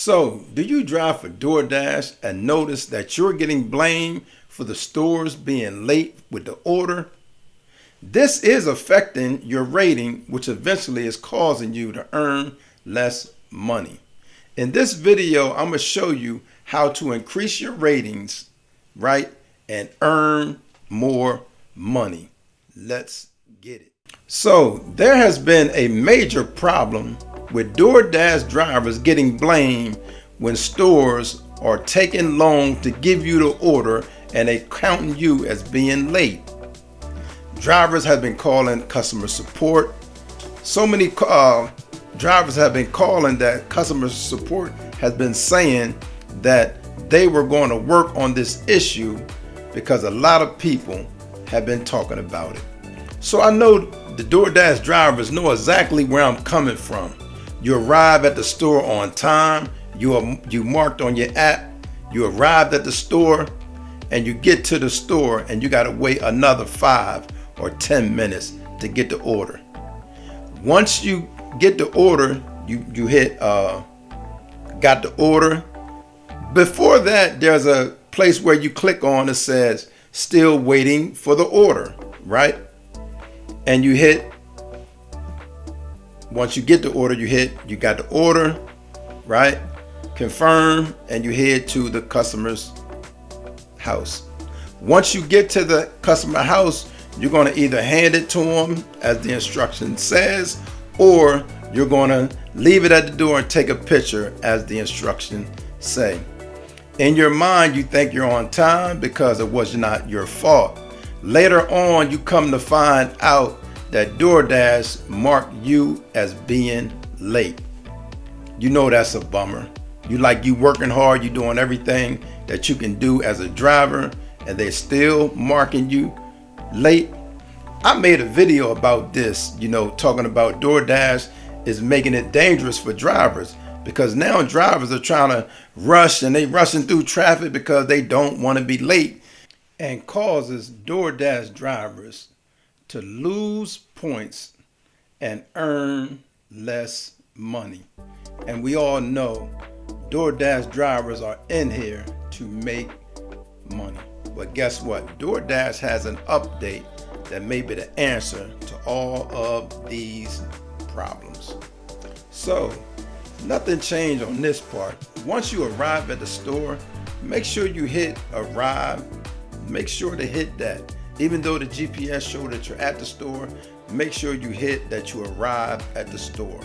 So, do you drive for DoorDash and notice that you're getting blamed for the stores being late with the order? This is affecting your rating, which eventually is causing you to earn less money. In this video, I'm going to show you how to increase your ratings, right, and earn more money. Let's get it. So, there has been a major problem with DoorDash drivers getting blamed when stores are taking long to give you the order and they counting you as being late. Drivers have been calling customer support. So many drivers have been calling that customer support has been saying that they were going to work on this issue because a lot of people have been talking about it. So I know the DoorDash drivers know exactly where I'm coming from. You arrive at the store on time, you marked on your app, you arrived at the store, and you get to the store and you gotta wait another 5 or 10 minutes to get the order. Once you get the order, you hit got the order. Before that, there's a place where you click on that says still waiting for the order, right? And you hit, once you get the order, you got the order, right? Confirm, and you head to the customer's house. Once you get to the customer house, you're going to either hand it to them as the instruction says, or you're going to leave it at the door and take a picture as the instruction say. In your mind, you think you're on time because it was not your fault. Later on, you come to find out that DoorDash marked you as being late. You know that's a bummer. You working hard, you doing everything that you can do as a driver, and they're still marking you late. I made a video about this, talking about DoorDash is making it dangerous for drivers, because now drivers are trying to rush and they rushing through traffic because they don't want to be late, and causes DoorDash drivers to lose points and earn less money. And we all know DoorDash drivers are in here to make money. But guess what? DoorDash has an update that may be the answer to all of these problems. So, nothing changed on this part. Once you arrive at the store, make sure you hit arrive. Make sure to hit that. Even though the GPS showed that you're at the store, make sure you hit that you arrive at the store,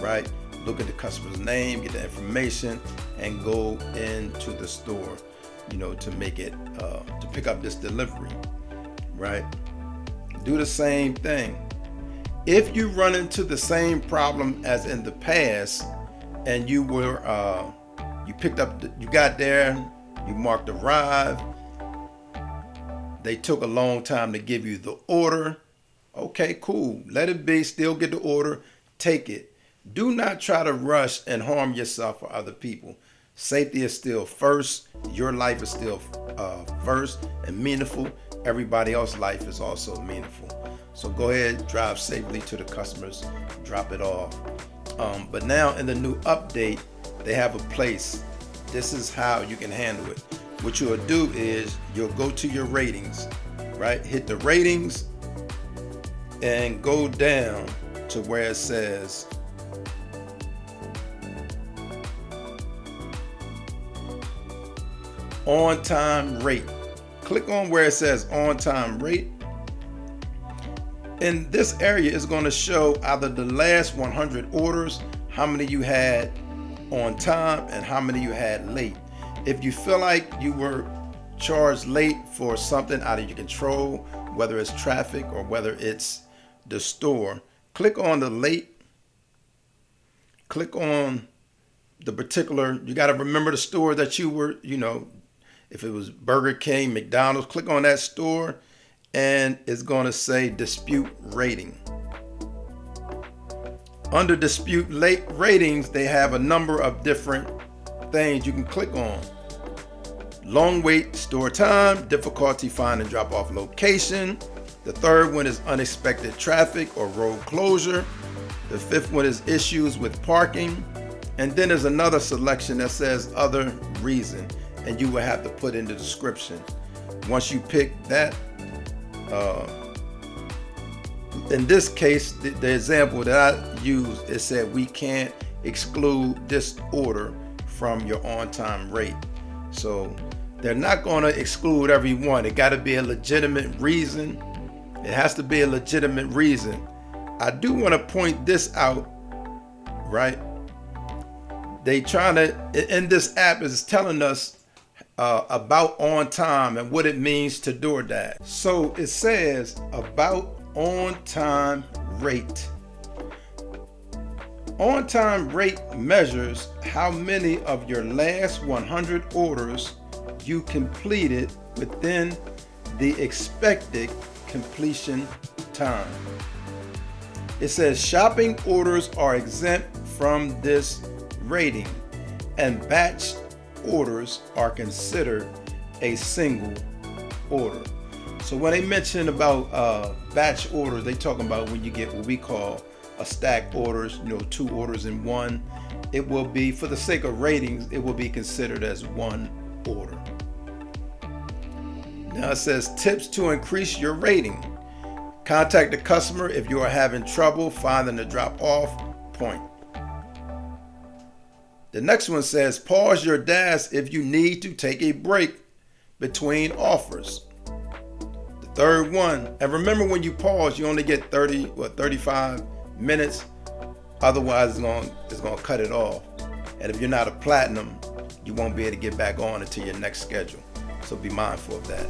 right? Look at the customer's name, get the information, and go into the store, to make it, to pick up this delivery, right? Do the same thing. If you run into the same problem as in the past, and you picked up, you got there, you marked arrive, they took a long time to give you the order. Okay, cool. Let it be. Still get the order. Take it. Do not try to rush and harm yourself or other people. Safety is still first. Your life is still first and meaningful. Everybody else's life is also meaningful. So go ahead, drive safely to the customers, drop it off. But now in the new update, they have a place. This is how you can handle it. What you'll do is you'll go to your ratings, right? Hit the ratings and go down to where it says on time rate. Click on where it says on time rate. In this area, it's going to show either the last 100 orders, how many you had on time and how many you had late. If you feel like you were charged late for something out of your control, whether it's traffic or whether it's the store, click on the late. Click on the particular, you got to remember the store that you were, if it was Burger King, McDonald's, click on that store and it's going to say dispute rating. Under dispute ratings, they have a number of different things you can click on. Long wait store time, difficulty find and drop off location. The third one is unexpected traffic or road closure. The fifth one is issues with parking. And then there's another selection that says other reason, and you will have to put in the description. Once you pick that, in this case, the example that I used, it said we can't exclude this order from your on-time rate. So they're not going to exclude every one. It got to be a legitimate reason. It has to be a legitimate reason. I do want to point this out, right? They trying to, in this app is telling us about on time and what it means to DoorDash. So it says about on time rate. On time rate measures how many of your last 100 orders you completed within the expected completion time. It says shopping orders are exempt from this rating, and batch orders are considered a single order. So when they mention about batch orders, they talking about when you get what we call a stack orders, 2 orders in one. It will be, for the sake of ratings, it will be considered as one order. Now it says tips to increase your rating. Contact the customer if you are having trouble finding the drop-off point. The next one says pause your dash if you need to take a break between offers. The third one, and remember when you pause, you only get 35 minutes. Otherwise, it's going to cut it off. And if you're not a platinum, you won't be able to get back on until your next schedule. So be mindful of that.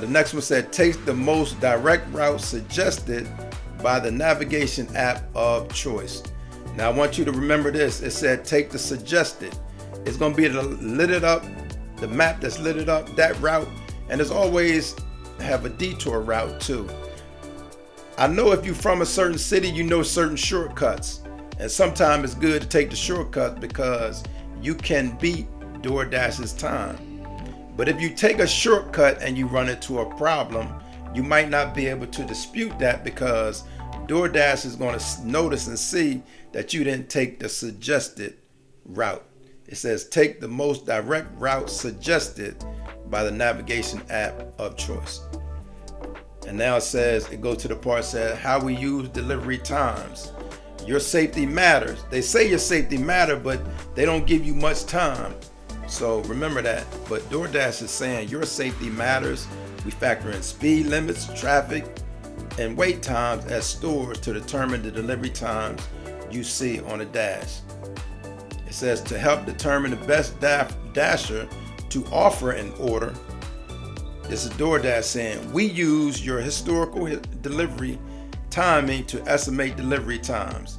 The next one said take the most direct route suggested by the navigation app of choice. Now I want you to remember this. It said take the suggested. It's going to be the map that's lit up, that route. And there's always have a detour route too. I know if you're from a certain city, you know certain shortcuts. And sometimes it's good to take the shortcut because you can beat DoorDash's time. But if you take a shortcut and you run into a problem, you might not be able to dispute that because DoorDash is going to notice and see that you didn't take the suggested route. It says take the most direct route suggested by the navigation app of choice. And now it goes to the part that says how we use delivery times. Your safety matters. They say your safety matters, but they don't give you much time. So remember that. But DoorDash is saying your safety matters. We factor in speed limits, traffic, and wait times at stores to determine the delivery times you see on a dash. It says to help determine the best dasher to offer an order. This is DoorDash saying we use your historical delivery timing to estimate delivery times.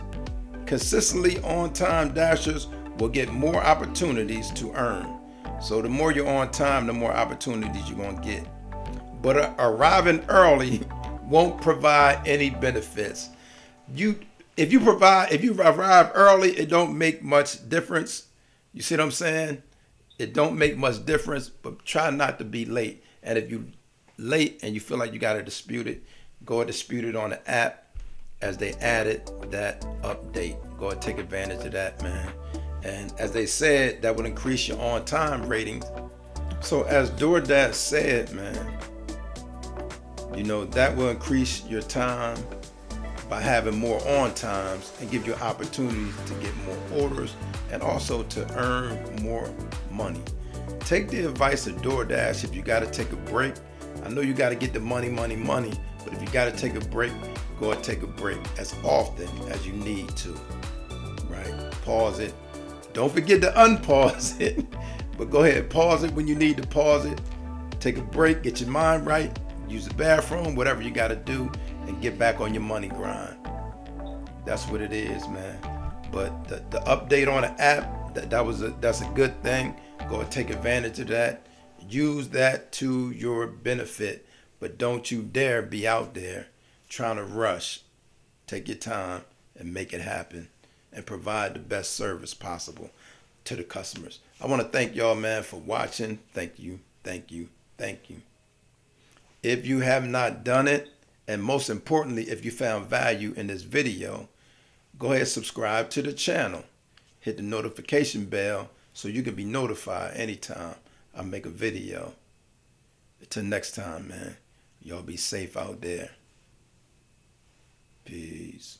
Consistently on-time dashers will get more opportunities to earn. So the more you're on time, the more opportunities you're going to get. But arriving early won't provide any benefits. If you arrive early, it don't make much difference. You see what I'm saying? It don't make much difference, but try not to be late. And if you late and you feel like you got to dispute it, go and dispute it on the app as they added that update. Go and take advantage of that, man. And as they said, that would increase your on-time ratings. So as DoorDash said, man, that will increase your time by having more on times and give you opportunities to get more orders and also to earn more money. Take the advice of DoorDash if you got to take a break. I know you got to get the money, but if you got to take a break, go and take a break as often as you need to, right? Pause it. Don't forget to unpause it, but go ahead, pause it when you need to pause it. Take a break, get your mind right, use the bathroom, whatever you got to do, and get back on your money grind. That's what it is, man. But the update on the app, that's a good thing. Go and take advantage of that. Use that to your benefit, but don't you dare be out there trying to rush. Take your time and make it happen and provide the best service possible to the customers. I want to thank y'all, man, for watching. Thank you. If you have not done it, and most importantly, if you found value in this video, go ahead and subscribe to the channel. hit the notification bell so you can be notified anytime I make a video. Until next time, man, y'all be safe out there. Peace.